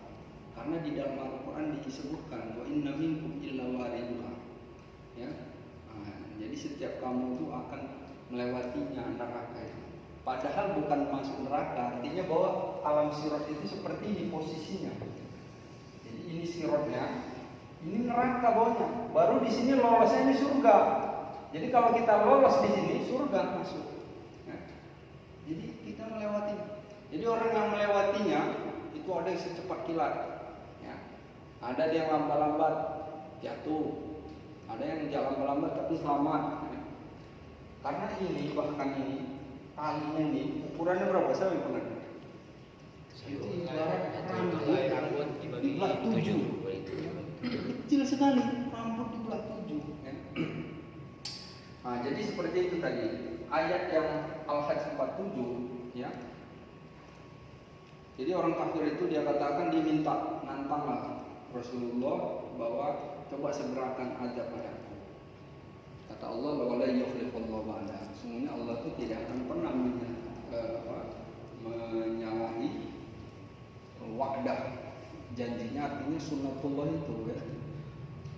Karena di dalam Al-Quran disebutkan wa inna minkum illa waridha. Ya. Nah, jadi setiap kamu itu akan melewatinya neraka itu. Padahal bukan masuk neraka, artinya bahwa alam sirat itu seperti ini posisinya. Jadi ini sirotnya, ini neraka bawahnya. Baru di sini lolosnya ini surga. Jadi kalau kita lolos di sini, surga masuk. Ya. Jadi kita melewati. Jadi orang yang melewatinya itu ada yang secepat kilat. Ya. Ada yang lambat-lambat jatuh. Ada yang jalan lambat tapi selamat. Ya. Karena ini bahkan ini talinya ini ukurannya berapa? Saya pernah. Itu ibarat rambut dibelah 7. Kecil sekali rambut dibelah 7. Ya. Nah, jadi seperti itu tadi ayat yang Al-Hajj 47 ya. Jadi orang kafir itu dia katakan diminta nantanglah Rasulullah bahwa coba segerakan azab padaku. Kata Allah bahwa la yukhlifullahu wa'dah. Sesungguhnya Allah itu tidak akan pernah menyalahi wa'dah. Janjinya artinya sunnatullah itu ya.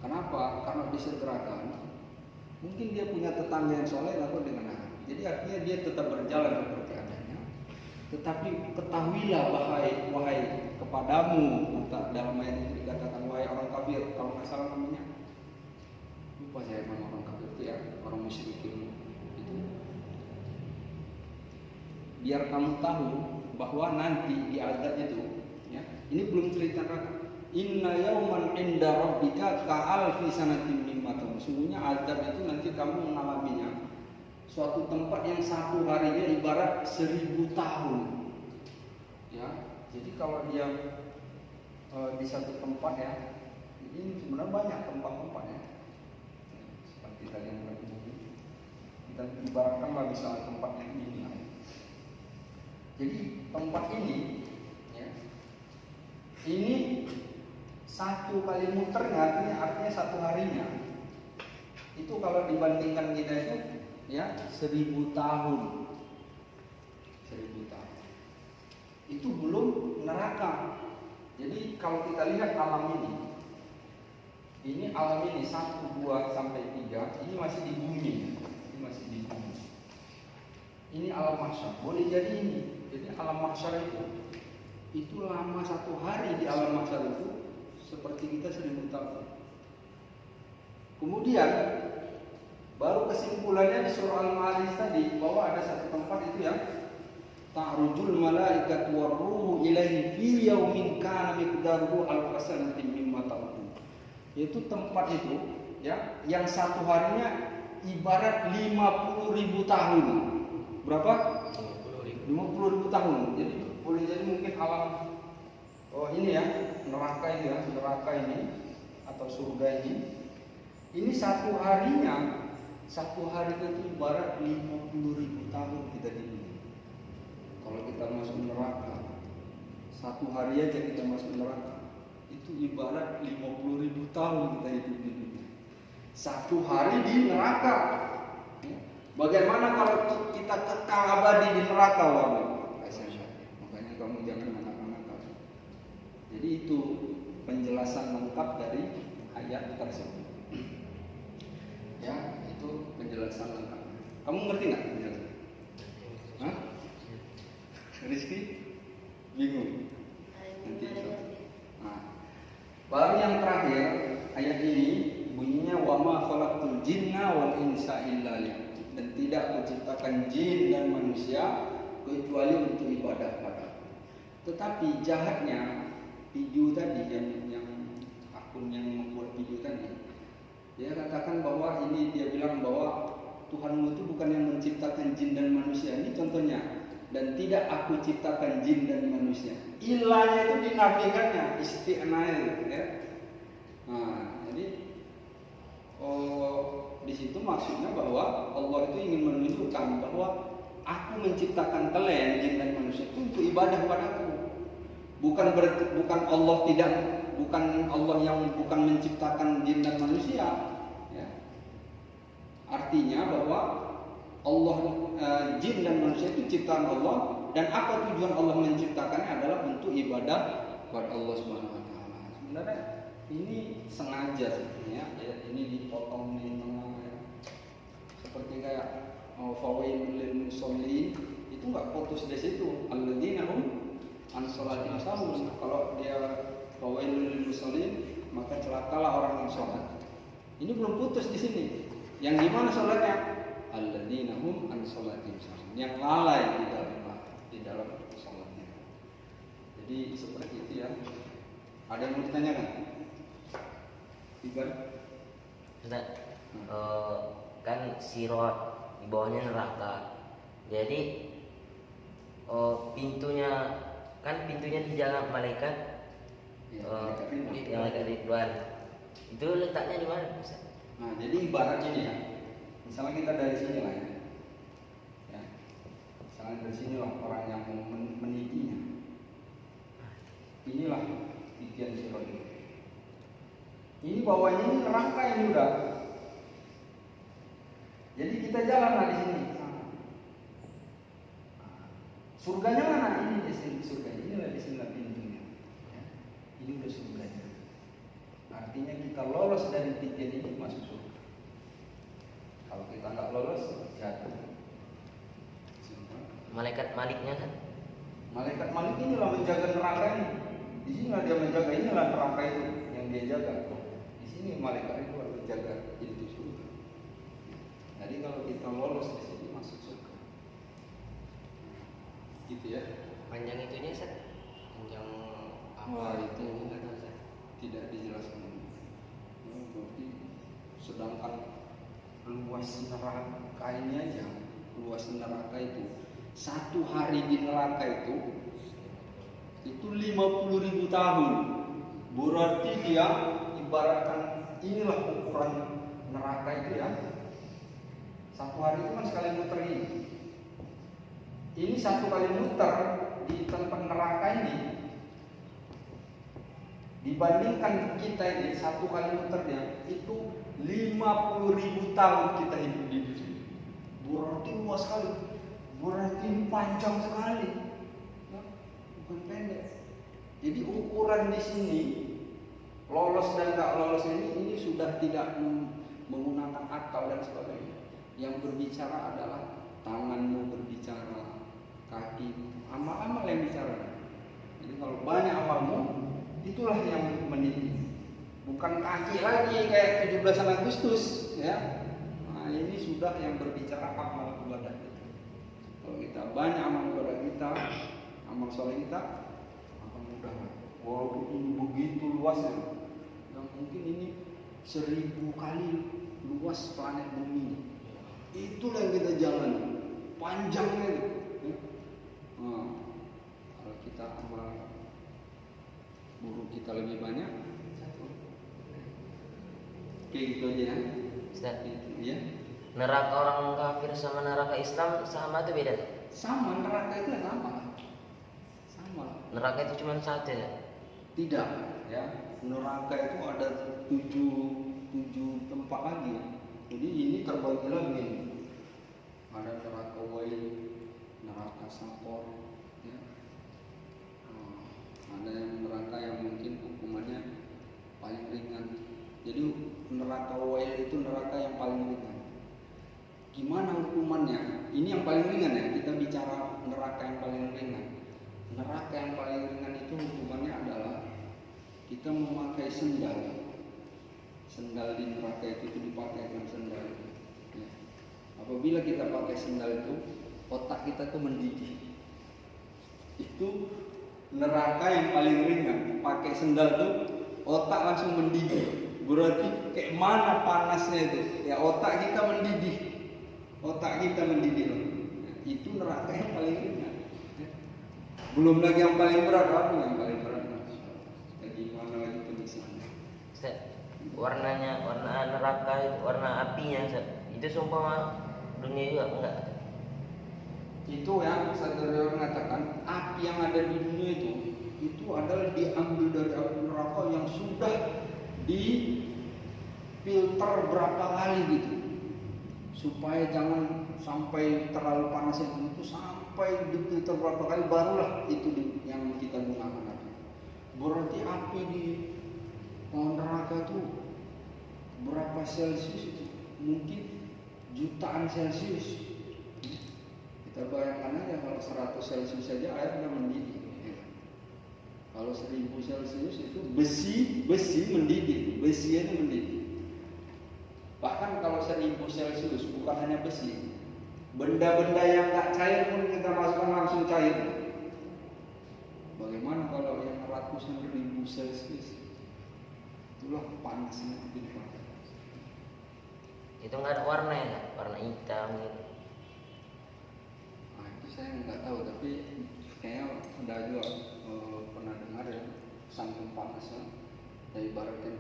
Kenapa? Karena disegerakan. Mungkin dia punya tetangga yang soleh atau dengan anak. Jadi artinya dia tetap berjalan seperti adanya. Tetapi ketahuilah wahai kepadamu, dalam ayat itu dikatakan wahai orang kafir, kalau nggak salah namanya. Lupa saya nama orang kafir itu ya, orang musyrikin itu. Biar kamu tahu bahwa nanti di azab itu, ya, ini belum cerita neraka. Inna yauman inda rabbika ka'alfi sanatin mimma ta'udun. Sesungguhnya azab itu nanti kamu mengalaminya suatu tempat yang satu harinya ibarat 1000 tahun. Ya, jadi kalau dia di satu tempat ya, ini sebenarnya banyak tempat-tempatnya. Seperti tadi yang kita ibaratkanlah misalnya tempat yang ini. Jadi tempat ini, ya, ini satu kali muternya artinya satu harinya. Itu kalau dibandingkan kita itu ya 1000 tahun. 1000 tahun. Itu belum neraka. Jadi kalau kita lihat alam ini alam ini 1, 2 sampai 3, ini masih di bumi. Ini masih di bumi. Ini alam mahsyar. Boleh jadi ini. Jadi alam mahsyar itu lama satu hari di alam mahsyar itu seperti kita 1000 tahun. Kemudian baru kesimpulannya di surah Al-Ma'arij tadi bahwa ada satu tempat itu yang ta'rujul malaikatu war-ruhu ilaihi fi yaumin kana miqdaruhu alfasanatin mimma ta'udun. Yaitu tempat itu ya yang satu harinya ibarat 50.000 tahun. Berapa? 50.000 tahun. Jadi boleh jadi mungkin alam ini ya, neraka ini atau surga ini satu harinya, satu hari itu ibarat 50.000 tahun kita di dunia. Kalau kita masuk neraka, satu hari aja kita masuk neraka, itu ibarat 50.000 tahun kita hidup di dunia. Satu hari di neraka. Bagaimana kalau kita kekal abadi di neraka, makanya kamu jangan anak-anak. Jadi itu penjelasan lengkap dari ayat tersebut. Ya, itu penjelasan lengkap. Kamu ngerti nggak penjelasan? Hah? Rizky bingung. Nanti insya. Nah, baru yang terakhir ayat ini bunyinya wa ma khalaqtul jinna wal insa illa liya'budun, dan tidak kuciptakan jin dan manusia kecuali untuk ibadah padaku. Tetapi jahatnya video tadi yang akun yang membuat video tadi, dia katakan bahwa ini, dia bilang bahwa Tuhanmu itu bukan yang menciptakan jin dan manusia. Ini contohnya, dan tidak aku ciptakan jin dan manusia. Ilahnya itu dinafikannya, isti'nail, ya. Nah, jadi di situ maksudnya bahwa Allah itu ingin menunjukkan bahwa aku menciptakan kalian jin dan manusia itu untuk ibadah padaku. Bukan Allah tidak, bukan Allah yang bukan menciptakan jin dan manusia, ya. Artinya bahwa Allah, jin dan manusia itu ciptaan Allah, dan apa tujuan Allah menciptakannya adalah untuk ibadah kepada Allah Subhanahu wa taala. Sebenarnya ini sengaja sebenarnya, ya, ini dipotong di tengah, ya. Seperti kayak fawailul lil musallin, itu enggak putus di situ. Alladzina hum an sholatihim sahun. Kalau dia fawailul lil musallin, maka celakalah orang yang sholat. Ini belum putus di sini. Yang gimana sholatnya? Alladzina hum an sholatihim sahun, yang lalai di dalam sholatnya. Jadi seperti itu, ya. Ada yang mau ditanyakan? Ibar? Ustaz, kan sirat di bawahnya neraka. Jadi pintunya dijaga malaikat, yang malaikat Ridwan. Itu letaknya di mana, Ustaz? Nah, jadi ibaratnya ini, ya. Misalnya kita dari sini lah, ya. Ya. Misalnya dari sini lah orang yang mau menitinya. Inilah titian sirat itu. Ini bawahnya ini neraka yang udah. Jadi kita jalanlah di sini. Surganya mana? Ini di sini surga. Inilah di sini pintunya. Ya. Ini udah surganya. Artinya kita lolos dari titian ini masuk surga. Kalau kita nggak lolos, jatuh. Malaikat maliknya kan? Malaikat malik inilah menjaga neraka ini. Di sinilah dia menjaga, inilah neraka itu yang dia jaga. Di sini malaikat itu harus menjaga pintu surga. Jadi kalau kita lolos di sini masuk surga. Gitu, ya. Panjang itunya, Ustaz? Panjang Wah, itu enggak tahu, Ustaz. tidak dijelaskan. Berarti sedangkan luas neraka ini aja, luas neraka itu, satu hari di neraka itu 50.000 tahun. Berarti dia ibaratkan inilah ukuran neraka itu, ya. Satu hari itu kan sekali muter ini. Ini satu kali muter di tempat neraka ini, dibandingkan kita ini satu kali muternya itu 50.000 tahun kita hidup di sini. Berarti luas sekali, berarti panjang sekali, ya, bukan pendek. Jadi ukuran di sini lolos dan tak lolos ini sudah tidak menggunakan akal dan sebagainya. Yang berbicara adalah tanganmu berbicara, kaki, amal-amal yang bicara. Jadi kalau banyak amalmu, itulah yang meniti. Bukan kaki lagi kayak 17 Agustus, ya. Nah, ini sudah yang berbicara amal ibadah kita. Kalau kita banyak amal ibadah kita, amal soleh kita akan mudah. Walaupun ini begitu luasnya, dan mungkin ini 1000 kali luas planet bumi. Itulah yang kita jalani, panjangnya. Nah, kalau kita amal buruk kita lebih banyak, kayak gitu aja, ya. Ustaz, Ya. neraka orang kafir sama neraka Islam sama atau beda? Sama, neraka itu sama. Sama. Neraka itu cuma satu, ya? Tidak, ya. Neraka itu ada tujuh tempat lagi. Jadi ini terbagi lagi. Ada neraka wail, neraka sakor, ya. Ada yang neraka yang mungkin hukumannya paling ringan. Jadi neraka wail itu neraka yang paling ringan. Gimana hukumannya? ini yang paling ringan ya, kita bicara neraka yang paling ringan. Neraka yang paling ringan itu hukumannya adalah kita memakai sendal. Sendal di neraka itu dipakaikan sendal. Ya. Apabila kita pakai sendal itu, otak kita tuh mendidih. Itu neraka yang paling ringan. Pakai sendal tuh otak langsung mendidih. Berarti kayak mana panasnya itu? Ya otak kita mendidih. Otak kita mendidih. Itu neraka yang paling ringan. Belum lagi yang paling berat, apa yang paling berat? Bagaimana lagi penyiksaan? Warnanya, warna neraka, warna apinya, itu sumpah dunia juga enggak? Itu yang saudara mengatakan api yang ada di dunia itu adalah diambil dari api neraka yang sudah difilter berapa kali gitu, supaya jangan sampai terlalu panas itu sampai difilter berapa kali barulah itu yang kita gunakan api. Berarti api di neraka itu berapa Celcius itu? Mungkin jutaan Celcius. Kita bayangkan aja kalau 100 Celcius saja airnya mendidih. Kalau 1000 Celcius itu besi mendidih, besinya mendidih. Bahkan kalau 1000 Celcius bukan hanya besi, benda-benda yang tak cair pun kita masukkan langsung cair. Bagaimana kalau yang ratusan ribu Celcius? Itulah panasnya di neraka. Itu nggak ada warna ya, warna hitam gitu. Nah, itu saya nggak tahu, tapi kayaknya ada juga pernah dengar ya, saking panasnya. Ya ibaratnya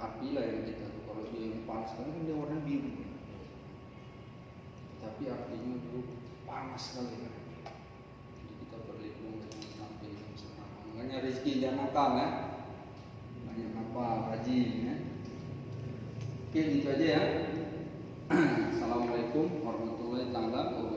api lah yang kita tuh, kalau dia panas kan dia warna biru. Tapi apinya dulu panas sekali kan. Jadi kita berlindung dengan api yang sama. Makanya rezeki jangan nakal ya. Banyak apa rajin ya. Oke, gitu aja ya. Assalamualaikum warahmatullahi wabarakatuh.